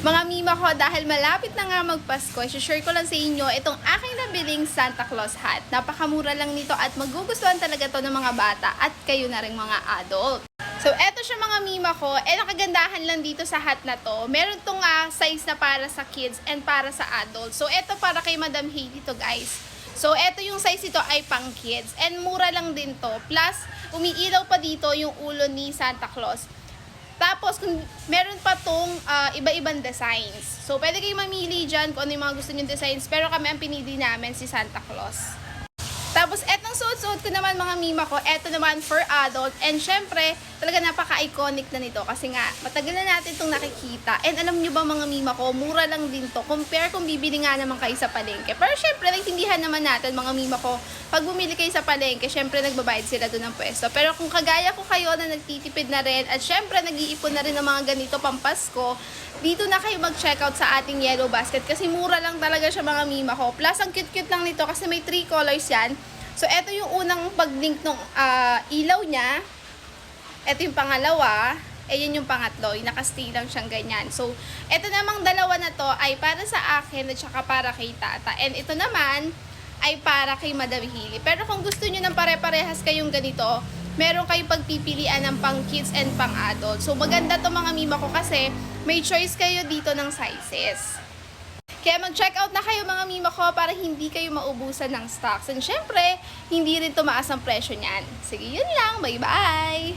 Mga mima ko, dahil malapit na nga magpasko, share ko lang sa inyo itong aking nabiling Santa Claus hat. Napakamura lang nito at magugustuhan talaga to ng mga bata at kayo na rin mga adult. So, eto siya mga mima ko. Nakagandahan lang dito sa hat na to. Meron tong size na para sa kids and para sa adult. So, eto para kay Madam Hailey to, guys. So, eto yung size nito ay pang kids. And mura lang din to. Plus, umiilaw pa dito yung ulo ni Santa Claus. Tapos, kung meron pa tong iba-ibang designs. So, pwede kayong mamili dyan kung ano yung mga gusto nyo designs. Pero kami ang pinili namin si Santa Claus. Tapos, etong suot-suot ko naman mga mima ko, eto naman for adult. And syempre, talaga napaka-iconic na nito. Kasi nga, matagal na natin itong nakikita. And alam nyo ba mga mima ko, mura lang din to. Compare kung bibili nga naman kayo sa palengke. Pero syempre, nagtindihan naman natin mga mima ko, pag bumili kayo sa palengke, syempre nagbabayad sila doon ng pwesto. Pero kung kagaya ko kayo na nagtitipid na rin, at syempre nag-iipon na rin ng mga ganito pampasko, dito na kayo mag-checkout sa ating Yellow Basket kasi mura lang talaga siya mga mima ko. Plus, ang cute-cute lang nito kasi may 3 colors yan. So, eto yung unang pag-link ng ilaw niya. Eto yung pangalawa. Yan yung pangatlo. Yung naka-stay lang siyang ganyan. So, eto namang dalawa na to ay para sa akin at saka para kay tata. And ito naman ay para kay Madam Hailey. Pero kung gusto nyo ng pare-parehas kayong ganito, meron kayong pagpipilian ng pang kids and pang adult. So, maganda to mga mima ko kasi may choice kayo dito ng sizes. Kaya mag-check out na kayo mga mima ko para hindi kayo maubusan ng stocks. And syempre, hindi rin tumaas ang presyo niyan. Sige, yun lang. Bye-bye!